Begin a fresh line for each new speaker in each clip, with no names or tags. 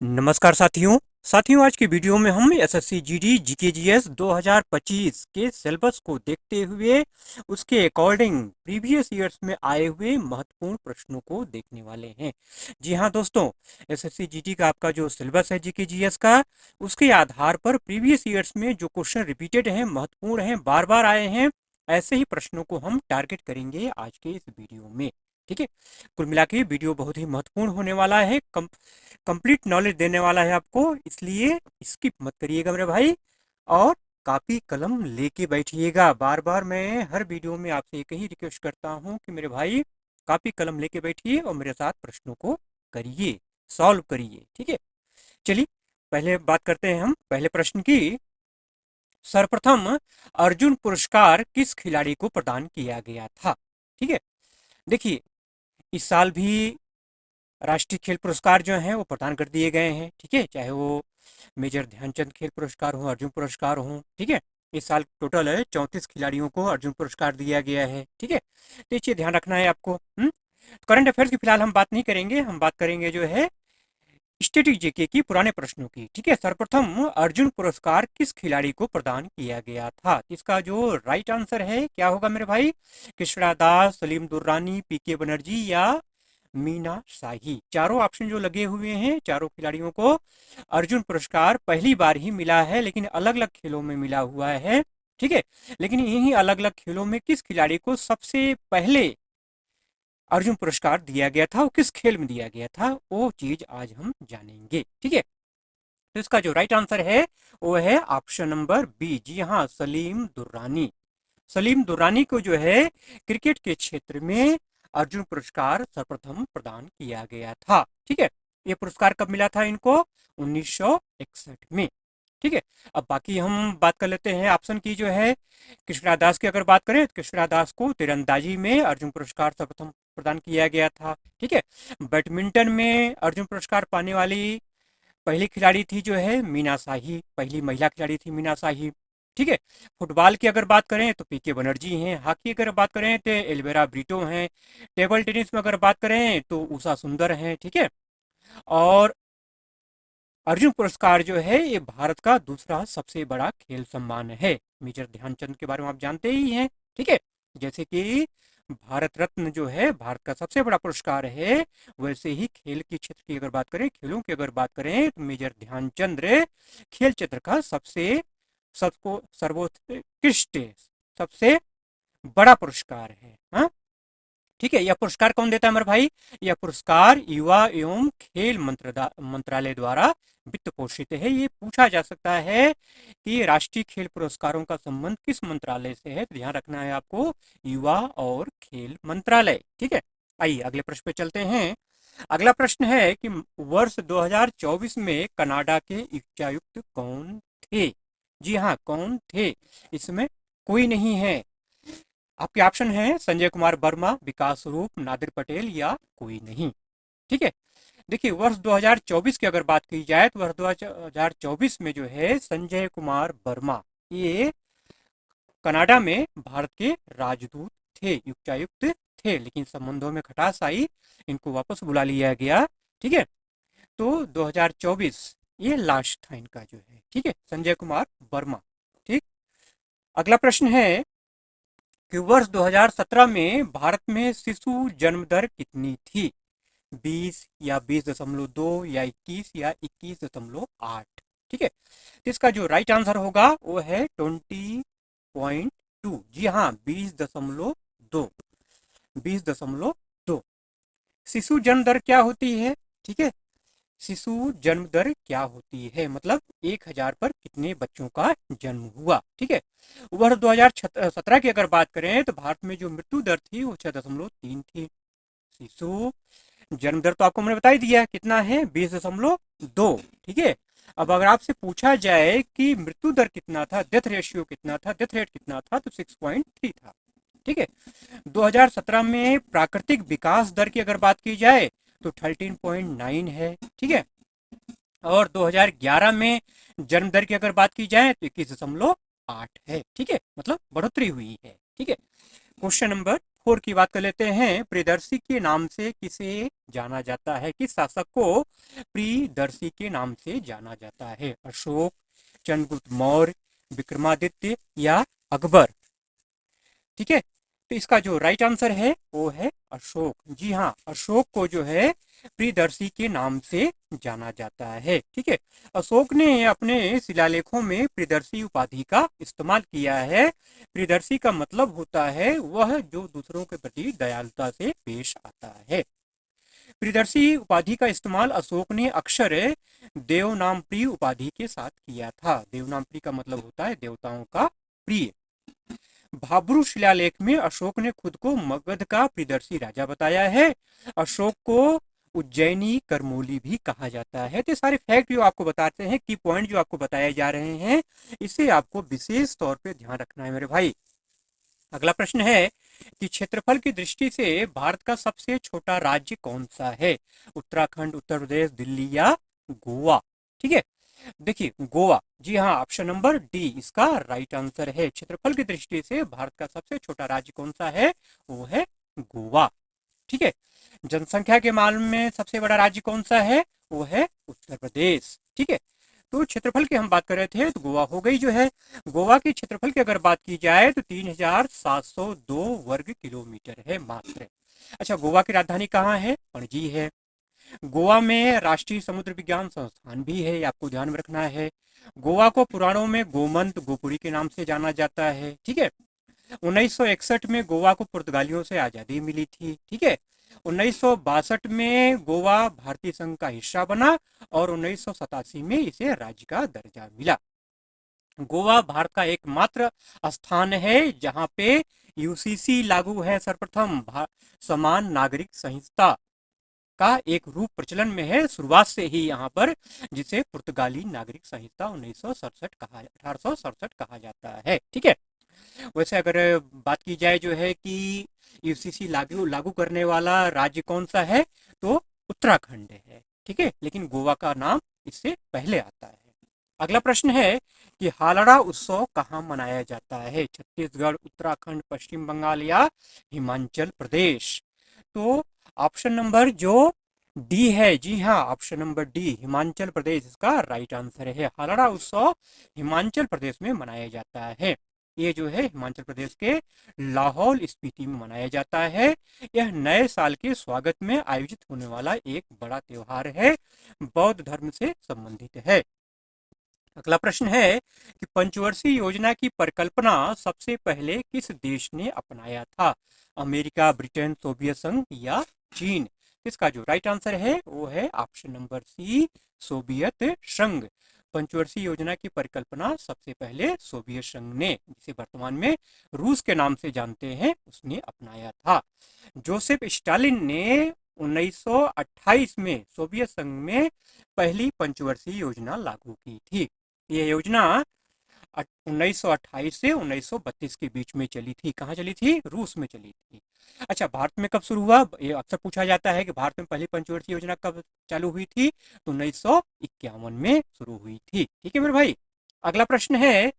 नमस्कार साथियों आज की वीडियो में हम एसएससी जीडी जीके जीएस 2025 के सिलेबस को देखते हुए उसके अकॉर्डिंग प्रीवियस ईयर्स में आए हुए महत्वपूर्ण प्रश्नों को देखने वाले हैं। जी हाँ दोस्तों, एसएससी जीडी का आपका जो सिलेबस है जीके जीएस का, उसके आधार पर प्रीवियस ईयर्स में जो क्वेश्चन रिपीटेड हैं, महत्वपूर्ण हैं, बार बार आए हैं, ऐसे ही प्रश्नों को हम टारगेट करेंगे आज के इस वीडियो में। ठीक है, कुल मिला के वीडियो बहुत ही महत्वपूर्ण होने वाला है, कंप्लीट नॉलेज देने वाला है आपको, इसलिए स्किप मत करिएगा मेरे भाई, और कापी कलम लेके बैठिएगा। बार बार मैं हर वीडियो में आपसे एक ही रिक्वेस्ट करता हूं कि मेरे भाई कापी कलम लेके बैठिए और मेरे साथ प्रश्नों को करिए, सॉल्व करिए। ठीक है, चलिए पहले बात करते हैं हम पहले प्रश्न की। सर्वप्रथम अर्जुन पुरस्कार किस खिलाड़ी को प्रदान किया गया था? ठीक है, देखिए इस साल भी राष्ट्रीय खेल पुरस्कार जो हैं वो प्रदान कर दिए गए हैं। ठीक है, चाहे वो मेजर ध्यानचंद खेल पुरस्कार हो, अर्जुन पुरस्कार हो। ठीक है, इस साल टोटल है 34 खिलाड़ियों को अर्जुन पुरस्कार दिया गया है। ठीक है, तो ये ध्यान रखना है आपको। करंट अफेयर्स की फिलहाल हम बात नहीं करेंगे, हम बात करेंगे जो है स्टैटिक जीके की, पुराने प्रश्नों की। ठीक है, सर्वप्रथम अर्जुन पुरस्कार किस खिलाड़ी को प्रदान किया गया था? इसका जो राइट आंसर है क्या होगा मेरे भाई? कृष्णा दास, सलीम दुर्रानी, पीके बनर्जी या मीना शाही। चारों ऑप्शन जो लगे हुए हैं, चारों खिलाड़ियों को अर्जुन पुरस्कार पहली बार ही मिला है, लेकिन अलग अलग खेलों में मिला हुआ है। ठीक है, लेकिन इन्हीं अलग अलग खेलों में किस खिलाड़ी को सबसे पहले अर्जुन पुरस्कार दिया गया था, वो किस खेल में दिया गया था, वो चीज आज हम जानेंगे। ठीक है, तो इसका जो राइट आंसर है वो है ऑप्शन नंबर बी। जी हाँ, सलीम दुर्रानी। सलीम दुर्रानी को जो है क्रिकेट के क्षेत्र में अर्जुन पुरस्कार सर्वप्रथम प्रदान किया गया था। ठीक है, ये पुरस्कार कब मिला था इनको? 1961 में। ठीक है, अब बाकी हम बात कर लेते हैं ऑप्शन की जो है। कृष्णा दास की अगर बात करें तो कृष्णा दास को तीरंदाजी में अर्जुन पुरस्कार सर्वप्रथम प्रदान किया गया था। ठीक है, बैडमिंटन में अर्जुन पुरस्कार पाने वाली पहली खिलाड़ी थी जो है मीना शाही, पहली महिला खिलाड़ी थी मीना शाही। ठीक है, फुटबॉल की अगर बात करें तो पीके बनर्जी हैं। हॉकी अगर बात करें तो एल्वेरा ब्रिटो हैं। टेबल टेनिस में अगर बात करें तो उषा सुंदर हैं। ठीक है, और अर्जुन पुरस्कार जो है ये भारत का दूसरा सबसे बड़ा खेल सम्मान है। मेजर ध्यानचंद के बारे में आप जानते ही हैं। ठीक है, जैसे कि भारत रत्न जो है भारत का सबसे बड़ा पुरस्कार है, वैसे ही खेल के क्षेत्र की अगर बात करें, खेलों की अगर बात करें तो मेजर ध्यानचंद खेल क्षेत्र का सबसे सबको सर्वोत्कृष्ट सबसे बड़ा पुरस्कार है। हाँ, ठीक है, यह पुरस्कार कौन देता है मेरे भाई? यह पुरस्कार युवा एवं खेल मंत्रालय द्वारा वित्त पोषित है। ये पूछा जा सकता है कि राष्ट्रीय खेल पुरस्कारों का संबंध किस मंत्रालय से है, तो ध्यान रखना है आपको, युवा और खेल मंत्रालय। ठीक है, आइए अगले प्रश्न पे चलते हैं। अगला प्रश्न है कि वर्ष 2024 में कनाडा के उच्चायुक्त कौन थे? जी हाँ, कौन थे? इसमें कोई नहीं है। आपके ऑप्शन है संजय कुमार वर्मा, विकास रूप, नादिर पटेल या कोई नहीं। ठीक है, देखिए वर्ष 2024 की अगर बात की जाए तो वर्ष 2024 में जो है संजय कुमार वर्मा ये कनाडा में भारत के राजदूत थे, उच्चायुक्त थे, लेकिन संबंधों में खटास आई, इनको वापस बुला लिया गया। ठीक है, तो 2024 ये लास्ट था इनका जो है। ठीक है, संजय कुमार वर्मा। ठीक, अगला प्रश्न है कि वर्ष 2017 में भारत में शिशु जन्म दर कितनी थी? 20 या 20.2 या 21 या 21.8? ठीक है, तो इसका जो राइट आंसर होगा वो है 20.2। जी हाँ, 20.2। 20.2 शिशु जन्म दर क्या होती है? ठीक है, शिशु जन्म दर क्या होती है, मतलब 1000 पर कितने बच्चों का जन्म हुआ। ठीक है, वर्ष 2017 की अगर बात करें तो भारत में जो मृत्यु दर थी वो 6.3 थी। शिशु जन्म दर तो आपको मैंने बता ही दिया कितना है, 20.2। ठीक है, अब अगर आपसे पूछा जाए कि मृत्यु दर कितना था, डेथ रेशियो कितना था, डेथ रेट कितना था, तो 6.3 था। ठीक है, 2017 में प्राकृतिक विकास दर की अगर बात की जाए तो 13.9 है। ठीक है, और 2011 में जन्म दर की अगर बात की जाए तो 21.8 है। ठीक है, मतलब बढ़ोतरी हुई है। ठीक है, क्वेश्चन नंबर 4 की बात कर लेते हैं। प्रियदर्शी के नाम से किसे जाना जाता है? किस शासक को प्रियदर्शी के नाम से जाना जाता है? अशोक, चंद्रगुप्त मौर्य, विक्रमादित्य या अकबर? ठीक है, तो इसका जो राइट आंसर है वो है अशोक। जी हाँ, अशोक को जो है प्रियदर्शी के नाम से जाना जाता है। ठीक है, अशोक ने अपने शिलालेखों में प्रियदर्शी उपाधि का इस्तेमाल किया है। प्रियदर्शी का मतलब होता है वह जो दूसरों के प्रति दयालुता से पेश आता है। प्रियदर्शी उपाधि का इस्तेमाल अशोक ने अक्सर देवनामप्रिय उपाधि के साथ किया था। देवनामप्रिय का मतलब होता है देवताओं का प्रिय। भाब्रू शिलालेख में अशोक ने खुद को मगध का प्रियदर्शी राजा बताया है। अशोक को उज्जैनी करमोली भी कहा जाता है। तो सारे फैक्ट जो आपको बताते हैं, की पॉइंट जो आपको बताए जा रहे हैं, इसे आपको विशेष तौर पे ध्यान रखना है मेरे भाई। अगला प्रश्न है कि क्षेत्रफल की दृष्टि से भारत का सबसे छोटा राज्य कौन सा है? उत्तराखंड, उत्तर प्रदेश, दिल्ली या गोवा? ठीक है, देखिए गोवा, जी हाँ, ऑप्शन नंबर डी इसका राइट आंसर है। क्षेत्रफल की दृष्टि से भारत का सबसे छोटा राज्य कौन सा है? वो है गोवा। ठीक है, जनसंख्या के मामले में सबसे बड़ा राज्य कौन सा है? वो है उत्तर प्रदेश। ठीक है, तो क्षेत्रफल की हम बात कर रहे थे तो गोवा हो गई जो है। गोवा की क्षेत्रफल की अगर बात की जाए तो 3702 वर्ग किलोमीटर है मात्र। अच्छा, गोवा की राजधानी कहाँ है? पणजी है। गोवा में राष्ट्रीय समुद्र विज्ञान संस्थान भी है, आपको ध्यान में रखना है। गोवा को पुराणों में गोमंत गोपुरी के नाम से जाना जाता है। ठीक है, 1961 में गोवा को पुर्तगालियों से आजादी मिली थी। ठीक है, 1962 में गोवा भारतीय संघ का हिस्सा बना और 1987 में इसे राज्य का दर्जा मिला। गोवा भारत का एकमात्र स्थान है जहां पे यूसीसी लागू है। सर्वप्रथम समान नागरिक संहिता का एक रूप प्रचलन में है शुरुआत से ही यहाँ पर, जिसे पुर्तगाली नागरिक संहिता 1867 कहा जाता है। ठीक है, वैसे अगर बात की जाए जो है कि यूसीसी लागू करने वाला राज्य कौन सा है, तो उत्तराखंड है। ठीक है, लेकिन गोवा का नाम इससे पहले आता है। अगला प्रश्न है कि हालड़ा उत्सव कहाँ मनाया जाता है? छत्तीसगढ़, उत्तराखंड, पश्चिम बंगाल या हिमाचल प्रदेश? तो ऑप्शन नंबर जो डी है, जी हाँ, option number D Himachal Pradesh इसका राइट आंसर है। हालड़ा उत्सव हिमाचल प्रदेश में मनाया जाता है। ये जो है हिमाचल प्रदेश के लाहौल स्पीति में मनाया जाता है। यह नए साल के स्वागत में आयोजित होने वाला एक बड़ा त्योहार है, बौद्ध धर्म से संबंधित है। अगला प्रश्न है कि पंचवर्षीय योजना की परिकल्पना सबसे पहले किस देश ने अपनाया था? अमेरिका, ब्रिटेन, सोवियत संघ या चीन? इसका जो राइट आंसर है वो है ऑप्शन नंबर सी, सोवियत संघ। पंचवर्षीय योजना की परिकल्पना सबसे पहले सोवियत संघ ने, जिसे वर्तमान में रूस के नाम से जानते हैं, उसने अपनाया था। जोसेफ स्टालिन ने 1928 में सोवियत संघ में पहली पंचवर्षीय योजना लागू की थी। यह योजना 1928 से 1932 के बीच में चली थी। कहाँ चली थी? रूस में चली थी। अच्छा, भारत में कब शुरू हुआ? ये अक्सर पूछा जाता है कि भारत में पहली पंचवर्षीय योजना कब चालू हुई थी, तो 1951 में शुरू हुई थी। ठीक है मेरे भाई। अगला प्रश्न है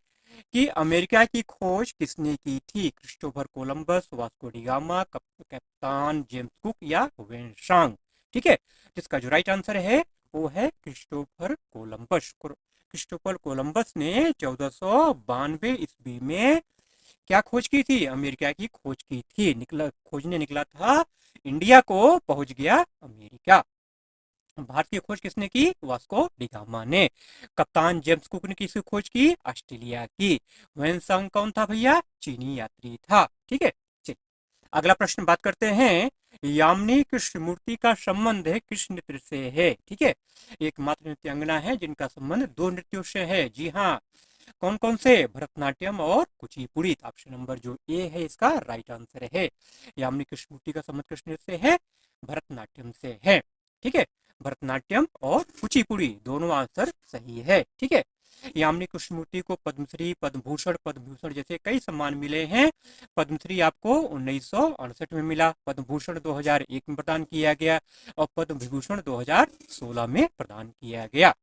कि अमेरिका की खोज किसने की थी? Christopher Columbus, Vasco D gamma, कप्तान जेम्स कुक या वेनसांग? ठीक है, जिसका जो राइट आंसर है वो है क्रिस्टोफर कोलंबस। क्रिस्टोफर कोलंबस ने 1492 ईस्वी में क्या खोज की थी? अमेरिका की खोज की थी। खोजने निकला था इंडिया को, पहुंच गया अमेरिका। भारत की खोज किसने की? वास्को डी गामा ने। कप्तान जेम्स कुक ने किसकी खोज की? ऑस्ट्रेलिया की। वेनसांग कौन था भैया? चीनी यात्री था। ठीक है, चलिए अगला प्रश्न बात करते हैं। यामिनी कृष्णमूर्ति का संबंध है किस नृत्य से है? ठीक है, एकमात्र नृत्यांगना है जिनका संबंध दो नृत्यों से है। जी हाँ, कौन कौन से? भरतनाट्यम और कुचिपुड़ी। ऑप्शन नंबर जो ए है इसका राइट आंसर है। यामिनी कृष्णमूर्ति का संबंध किस नृत्य से है? भरतनाट्यम से है। ठीक है, भरतनाट्यम और कुचिपुड़ी दोनों आंसर सही है। ठीक है, यामिनी कृष्णमूर्ति को पद्मश्री, पद्मभूषण, पद्मभूषण जैसे कई सम्मान मिले हैं। पद्मश्री आपको 1968 में मिला, पद्मभूषण 2001 में प्रदान किया गया और पद्म विभूषण 2016 में प्रदान किया गया।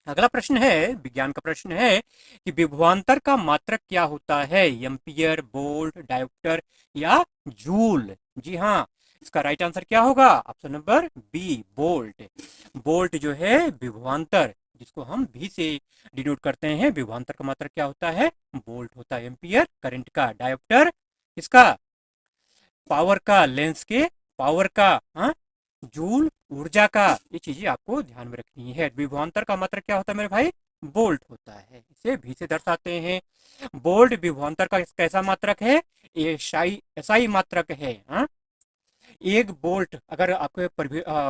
अगला प्रश्न है, विज्ञान का प्रश्न है कि विभवांतर का मात्रक क्या होता है? एम्पियर, वोल्ट, डायोप्टर या जूल? जी हाँ, इसका राइट आंसर क्या होगा? Option number B, volt. Volt जो है विभवांतर, जिसको हम भी से डिनोट करते हैं, विभवांतर का मात्रक क्या होता है? वोल्ट होता है। एम्पियर करंट का, डायोप्टर इसका पावर का, लेंस के पावर का, हाँ, जूल ऊर्जा का। ये चीजें आपको ध्यान में रखनी है। विभवांतर का मात्रक क्या होता है मेरे भाई? वोल्ट होता है। इसे भी से दर्शाते हैं। वोल्ट विभवांतर का कैसा मात्रक है? एसआई मात्रक है। हाँ, एक वोल्ट, अगर आपको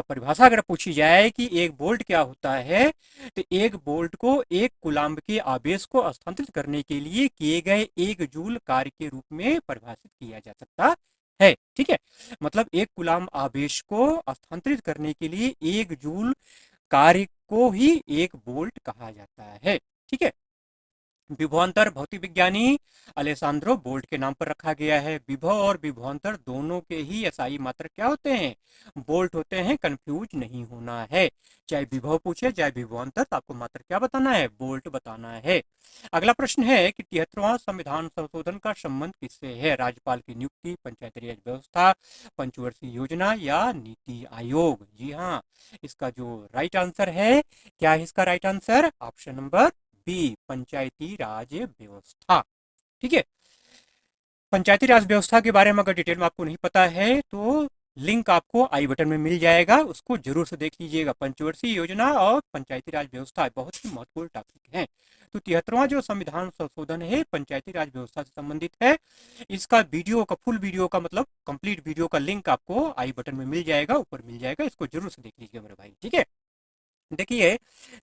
परिभाषा अगर पूछी जाए कि एक वोल्ट क्या होता है, तो एक वोल्ट को एक कूलाम्ब के आवेश को स्थानांतरित करने के लिए किए गए एक जूल कार्य के रूप में परिभाषित किया जा सकता है। ठीक है, मतलब एक कूलाम्ब आवेश को स्थानांतरित करने के लिए एक जूल कार्य को ही एक वोल्ट कहा जाता है। ठीक है, विभवांतर भौतिक विज्ञानी अलेसांद्रो वोल्ट के नाम पर रखा गया है। विभव और विभवांतर दोनों के ही एसआई मात्रक क्या होते हैं? वोल्ट होते हैं। कंफ्यूज नहीं होना है, चाहे विभव पूछे चाहे विभवांतर, तो आपको मात्रक क्या बताना है? वोल्ट बताना है। अगला प्रश्न है कि 73वां संविधान संशोधन का संबंध किससे है? राज्यपाल की नियुक्ति, पंचायती राज व्यवस्था, पंचवर्षीय योजना या नीति आयोग? जी हाँ, इसका जो राइट आंसर है, क्या है इसका right answer? Option number B, Panchayati Raj व्यवस्था। ठीक है, पंचायती राज व्यवस्था के बारे में अगर डिटेल में आपको नहीं पता है तो लिंक आपको आई बटन में मिल जाएगा, उसको जरूर से देख लीजिएगा। पंचवर्षीय योजना और पंचायती राज व्यवस्था बहुत ही महत्वपूर्ण टॉपिक है। तो 73वां जो संविधान संशोधन है पंचायती राज व्यवस्था से संबंधित है। इसका वीडियो का, फुल वीडियो का मतलब कंप्लीट वीडियो का लिंक आपको आई बटन में मिल जाएगा, ऊपर मिल जाएगा, इसको जरूर से देख लीजिएगा मेरे भाई। ठीक है, देखिए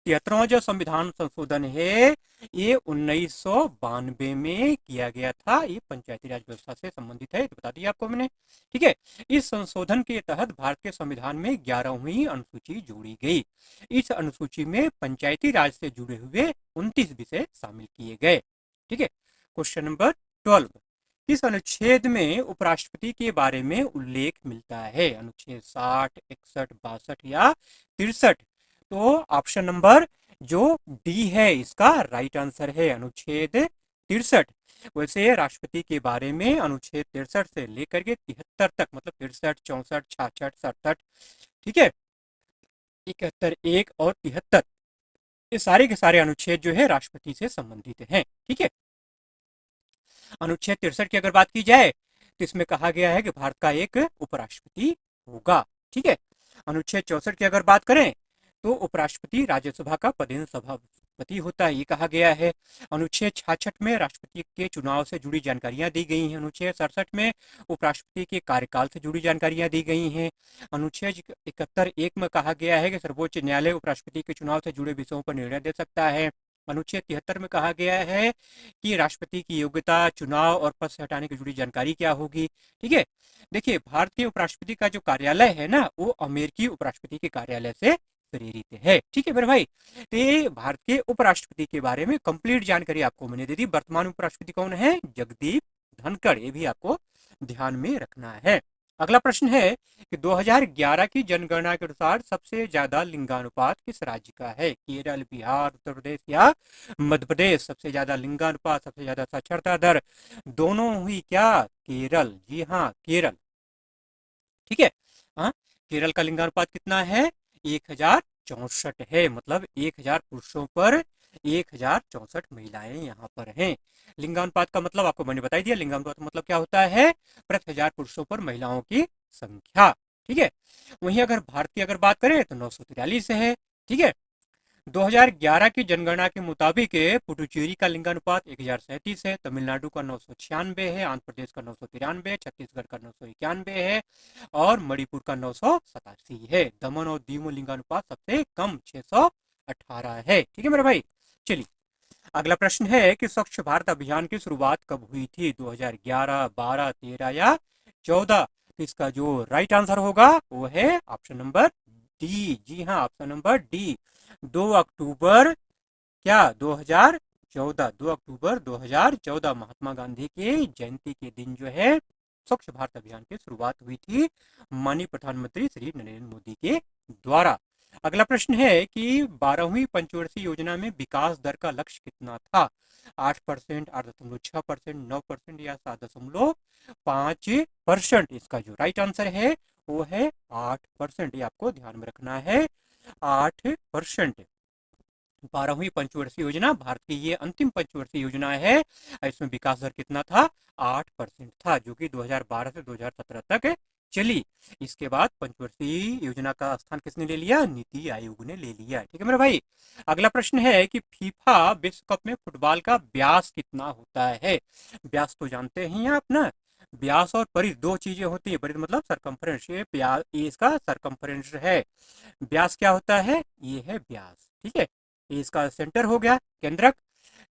73वां जो संविधान संशोधन है ये 1992 में किया गया था। ये पंचायती राज व्यवस्था से संबंधित है, तो बता दिया आपको मैंने। ठीक है, इस संशोधन के तहत भारत के संविधान में 11वीं अनुसूची जोड़ी गई। इस अनुसूची में पंचायती राज से जुड़े हुए 29 विषय शामिल किए गए। ठीक है, क्वेश्चन नंबर 12, किस अनुच्छेद में उपराष्ट्रपति के बारे में उल्लेख मिलता है? अनुच्छेद 60, 61, 62 या 63? तो ऑप्शन नंबर जो डी है इसका राइट आंसर है, अनुच्छेद 63। वैसे राष्ट्रपति के बारे में अनुच्छेद 63 से लेकर के 73 तक, मतलब 63, 64, 66, 67, ठीक है, 71, 1 और 73, ये सारे के सारे अनुच्छेद जो है राष्ट्रपति से संबंधित हैं। ठीक है, अनुच्छेद 63 की अगर बात की जाए तो इसमें कहा गया है कि भारत का एक उपराष्ट्रपति होगा। ठीक है, अनुच्छेद 64 की अगर बात करें तो उपराष्ट्रपति राज्यसभा का पदेन सभापति होता है, ये कहा गया है। अनुच्छेद 66 में राष्ट्रपति के चुनाव से जुड़ी जानकारियां दी गई हैं। अनुच्छेद 67 में उपराष्ट्रपति के कार्यकाल से जुड़ी जानकारियां दी गई हैं। अनुच्छेद 71 1 में कहा गया है कि सर्वोच्च न्यायालय उपराष्ट्रपति के चुनाव से जुड़े विषयों पर निर्णय दे सकता है। अनुच्छेद 73 में कहा गया है कि राष्ट्रपति की योग्यता, चुनाव और पद से हटाने की जुड़ी जानकारी क्या होगी। ठीक है, देखिए भारत के उपराष्ट्रपति का जो कार्यालय है ना, वो अमेरिकी उपराष्ट्रपति के कार्यालय से प्रेरित है। ठीक है मेरे भाई, तो ये भारत के उपराष्ट्रपति के बारे में कंप्लीट जानकारी आपको मैंने दे दी। वर्तमान उपराष्ट्रपति कौन है? जगदीप धनखड़, ये भी आपको ध्यान में रखना है। अगला प्रश्न है कि 2011 की जनगणना के अनुसार सबसे ज्यादा लिंगानुपात किस राज्य का है? केरल, बिहार, उत्तर प्रदेश या मध्य प्रदेश? सबसे ज्यादा लिंगानुपात, सबसे ज्यादा साक्षरता दर, दोनों हुई क्या? केरल। जी हाँ, केरल। ठीक है, हाँ, केरल का लिंगानुपात कितना है? 1064 है, मतलब 1000 पुरुषों पर 1064 महिलाएं यहाँ पर हैं। लिंगानुपात का मतलब आपको मैंने बता दिया। लिंगानुपात का मतलब क्या होता है? प्रति 1000 पुरुषों पर महिलाओं की संख्या। ठीक है, वहीं अगर भारत की अगर बात करें तो 943 है। ठीक है, 2011 की जनगणना के मुताबिक पुडुचेरी का लिंगानुपात 1037 है, तमिलनाडु का 996 है, आंध्र प्रदेश का 993 है, छत्तीसगढ़ का 991 है और मणिपुर का 987 है। दमन और दीव में लिंगानुपात सबसे कम 618 है। ठीक है मेरे भाई, चलिए अगला प्रश्न है कि स्वच्छ भारत अभियान की शुरुआत कब हुई थी? 2011, 12, 13 या 14? तो इसका जो राइट आंसर होगा वो है ऑप्शन नंबर डी। जी हाँ, ऑप्शन नंबर डी, 2 अक्टूबर क्या 2014, 2 अक्टूबर 2014 महात्मा गांधी के जयंती के दिन जो है स्वच्छ भारत अभियान की शुरुआत हुई थी माननीय प्रधानमंत्री श्री नरेंद्र मोदी के द्वारा। अगला प्रश्न है कि 12वीं पंचवर्षीय योजना में विकास दर का लक्ष्य कितना था? 8%, 8.6%, 9% या 7.5%? इसका जो राइट आंसर है वो है 8%। ये आपको ध्यान में रखना है, 8%। 12वीं पंचवर्षीय योजना भारत की ये अंतिम पंचवर्षीय योजना है। इसमें विकास दर कितना था? 8% था, जो कि 2012 से 2017 तक चली। इसके बाद पंचवर्षीय योजना का स्थान किसने ले लिया? नीति आयोग ने ले लिया। ठीक है मेरे भाई। अगला प्रश्न है कि फीफा विश्व कप में फुटबॉल का व्यास कितना होता है? व्यास तो जानते ही हैं आप ना, व्यास और परिध दो चीजें होती है। परिध मतलब सरकमफ्रेंस, ये इसका सरकमफ्रेंस है। व्यास क्या होता है? ये है व्यास। ठीक है, ये इसका सेंटर हो गया, केंद्रक।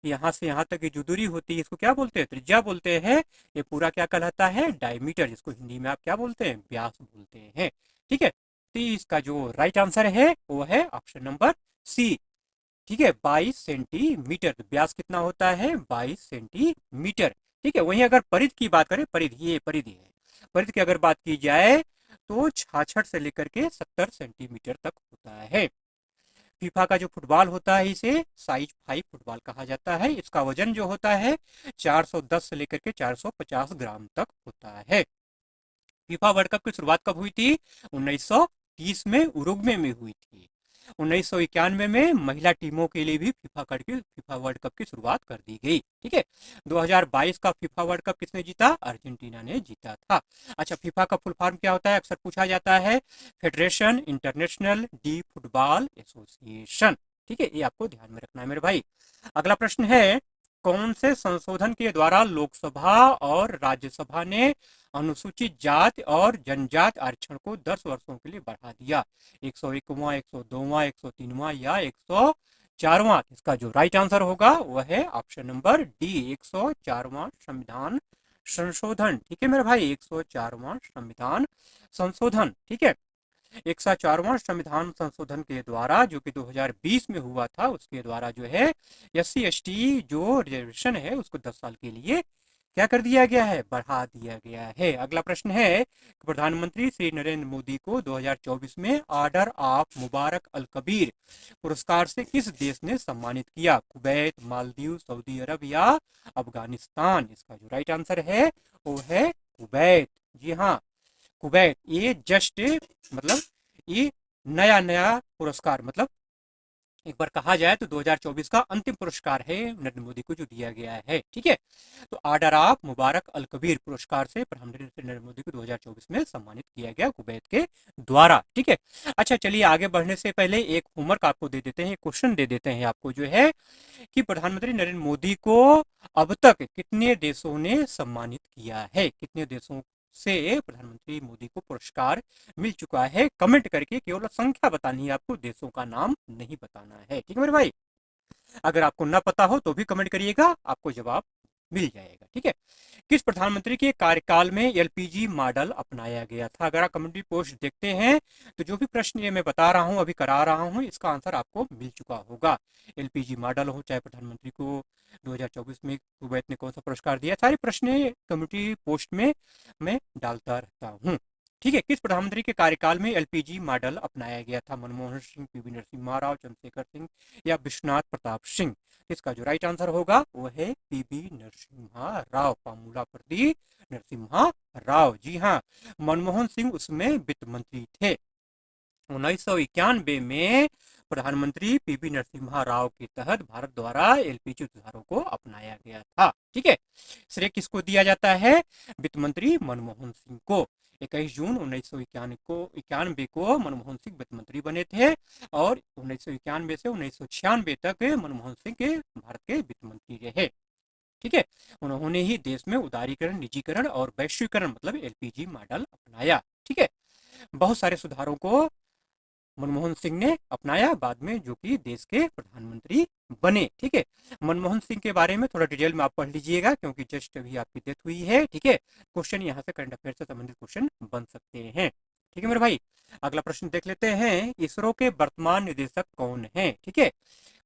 यहाँ से यहाँ तक की जो दूरी होती है इसको क्या बोलते हैं? त्रिज्या बोलते हैं। ये पूरा क्या कहलाता है? डायमीटर, जिसको हिंदी में आप क्या बोलते हैं? व्यास बोलते हैं। ठीक है, तो इसका जो राइट आंसर है वो है ऑप्शन नंबर सी। ठीक है, 22 सेंटीमीटर। तो व्यास कितना होता है? 22 सेंटीमीटर। ठीक है, वहीं अगर परिध की बात करें, परिध, ये परिध है, परिध की अगर बात की जाए तो 66 से लेकर के 70 सेंटीमीटर तक होता है। फीफा का जो फुटबॉल होता है इसे साइज 5 फुटबॉल कहा जाता है। इसका वजन जो होता है 410 से लेकर के 450 ग्राम तक होता है। फीफा वर्ल्ड कप की शुरुआत कब हुई थी? 1930 में उरुग्वे में हुई थी। 1991 में महिला टीमों के लिए भी फीफा वर्ल्ड कप की शुरुआत कर दी गई। ठीक है, 2022 का फीफा वर्ल्ड कप किसने जीता? अर्जेंटीना ने जीता था। अच्छा, फीफा का फुल फॉर्म क्या होता है? अक्सर पूछा जाता है। Federation international D football association. ठीक है, ये आपको ध्यान में रखना है मेरे भाई। अगला प्रश्न है, कौन से संशोधन के द्वारा लोकसभा और राज्यसभा ने अनुसूचित जाति और जनजाति आरक्षण को 10 वर्षों के लिए बढ़ा दिया? 101वां, 102वां, 103वां या 104वां? इसका जो राइट आंसर होगा वह है ऑप्शन नंबर डी, 104वां संविधान संशोधन। ठीक है मेरे भाई, 104वां संविधान संशोधन। ठीक है, 104वां संविधान संशोधन के द्वारा, जो कि 2020 में हुआ था, उसके द्वारा जो है SC ST जो रिजर्वेशन है उसको 10 साल के लिए क्या कर दिया गया है? बढ़ा दिया गया है। अगला प्रश्न है, प्रधानमंत्री श्री नरेंद्र मोदी को 2024 में ऑर्डर ऑफ मुबारक अल कबीर पुरस्कार से किस देश ने सम्मानित किया? कुवैत, मालदीव, सऊदी अरब या अफगानिस्तान? इसका जो राइट आंसर है वो है कुवैत। जी हाँ, कुवैत। ये जस्ट मतलब ये नया नया पुरस्कार, मतलब एक बार कहा जाए तो 2024 का अंतिम पुरस्कार है नरेंद्र मोदी को जो दिया गया है। ठीक है, तो ऑर्डर ऑफ मुबारक अल कबीर पुरस्कार से प्रधानमंत्री नरेंद्र मोदी को 2024 में सम्मानित किया गया कुवैत के द्वारा। ठीक है, अच्छा चलिए आगे बढ़ने से पहले एक होमवर्क आपको दे देते हैं, क्वेश्चन दे देते हैं आपको, जो है कि प्रधानमंत्री नरेंद्र मोदी को अब तक कितने देशों ने सम्मानित किया है? कितने देशों से प्रधानमंत्री मोदी को पुरस्कार मिल चुका है? कमेंट करके केवल संख्या बतानी है आपको, देशों का नाम नहीं बताना है। ठीक है मेरे भाई, अगर आपको ना पता हो तो भी कमेंट करिएगा, आपको जवाब मिल जाएगा। ठीक है, किस प्रधानमंत्री के कार्यकाल में LPG मॉडल अपनाया गया था? अगर आप कम्युनिटी पोस्ट देखते हैं तो जो भी प्रश्न ये मैं बता रहा हूँ, अभी करा रहा हूँ, इसका आंसर आपको मिल चुका होगा। LPG मॉडल हो, चाहे प्रधानमंत्री को 2024 में कुवैत ने कौन सा पुरस्कार दिया, सारे प्रश्न कम्युनिटी पोस्ट में मैं डालता रहता हूँ। ठीक है, किस प्रधानमंत्री के कार्यकाल में LPG मॉडल अपनाया गया था? मनमोहन सिंह, PV नरसिम्हा राव, चंद्रशेखर सिंह या विश्वनाथ प्रताप सिंह? इसका जो राइट आंसर होगा वो है PV नरसिम्हा राव, पामुलाप्रति नरसिम्हा राव। जी हाँ, मनमोहन सिंह उसमें वित्त मंत्री थे। 1991 में प्रधानमंत्री PV नरसिम्हा राव के तहत भारत द्वारा LPG सुधारों को अपनाया गया था। ठीक है, श्रेय किसको दिया जाता है? वित्त मंत्री मनमोहन सिंह को। 21 जून 1991 को मनमोहन सिंह वित्त मंत्री बने थे और 1991 से 1996 तक मनमोहन सिंह के भारत के वित्त मंत्री रहे। ठीक है, उन्होंने ही देश में उदारीकरण, निजीकरण और वैश्वीकरण मतलब LPG मॉडल अपनाया। ठीक है, बहुत सारे सुधारों को मनमोहन सिंह ने अपनाया बाद में, जो कि देश के प्रधानमंत्री बने। ठीक है, मनमोहन सिंह के बारे में थोड़ा डिटेल में आप पढ़ लीजिएगा क्योंकि जस्ट अभी आपकी डेथ हुई है। ठीक है, क्वेश्चन यहाँ से करंट अफेयर से संबंधित क्वेश्चन बन सकते हैं। ठीक है मेरे भाई, अगला प्रश्न देख लेते हैं, इसरो के वर्तमान निदेशक कौन है? ठीक है,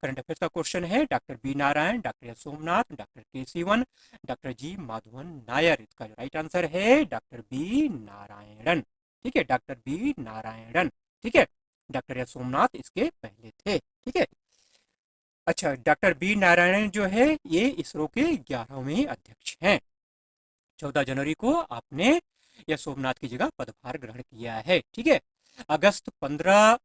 करंट अफेयर का क्वेश्चन है। Doctor B Narayan, doctor S Somnath, doctor K Sivan, doctor G Madhavan Nair? इसका राइट आंसर है डॉक्टर बी नारायणन। ठीक है, डॉक्टर बी नारायणन। ठीक है, डॉक्टर एस सोमनाथ इसके पहले थे। ठीक है। अच्छा, डॉक्टर बी नारायणन जो है ये इसरो के 11वें अध्यक्ष हैं। 14 जनवरी को आपने यह सोमनाथ की जगह पदभार ग्रहण किया है। ठीक है। अगस्त 15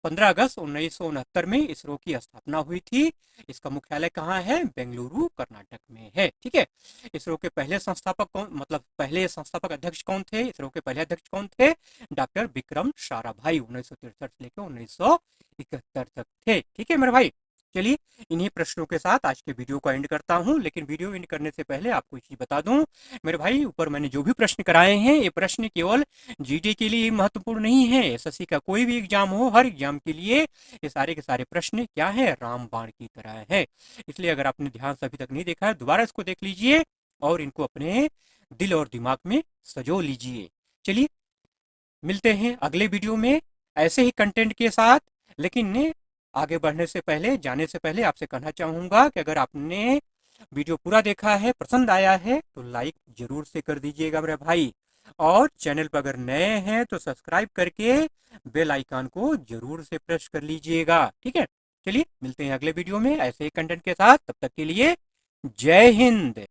अगस्त 1969 में इसरो की स्थापना हुई थी। इसका मुख्यालय कहाँ है? बेंगलुरु, कर्नाटक में है। ठीक है। इसरो के पहले संस्थापक कौन, मतलब पहले संस्थापक अध्यक्ष कौन थे? इसरो के पहले अध्यक्ष कौन थे? डॉक्टर विक्रम साराभाई, 1963 से लेकर 1971 तक थे। ठीक है मेरे भाई। चलिए, इन्हीं प्रश्नों के साथ आज के वीडियो को एंड करता हूं, लेकिन वीडियो एंड करने से पहले आपको एक चीज बता दूं मेरे भाई, ऊपर मैंने जो भी प्रश्न कराए हैं ये प्रश्न केवल जीडी के लिए महत्वपूर्ण नहीं है। एसएससी का कोई भी एग्जाम हो, हर एग्जाम के लिए ये सारे के सारे प्रश्न क्या है? रामबाण की तरह है। इसलिए अगर आपने ध्यान से अभी तक नहीं देखा है, दोबारा इसको देख लीजिए और इनको अपने दिल और दिमाग में सजो लीजिए। चलिए, मिलते हैं अगले वीडियो में ऐसे ही कंटेंट के साथ। लेकिन आगे बढ़ने से पहले, जाने से पहले आपसे कहना चाहूंगा कि अगर आपने वीडियो पूरा देखा है, पसंद आया है, तो लाइक जरूर से कर दीजिएगा मेरे भाई। और चैनल पर अगर नए हैं तो सब्सक्राइब करके बेल आइकन को जरूर से प्रेस कर लीजिएगा। ठीक है। चलिए, मिलते हैं अगले वीडियो में ऐसे ही कंटेंट के साथ। तब तक के लिए जय हिंद।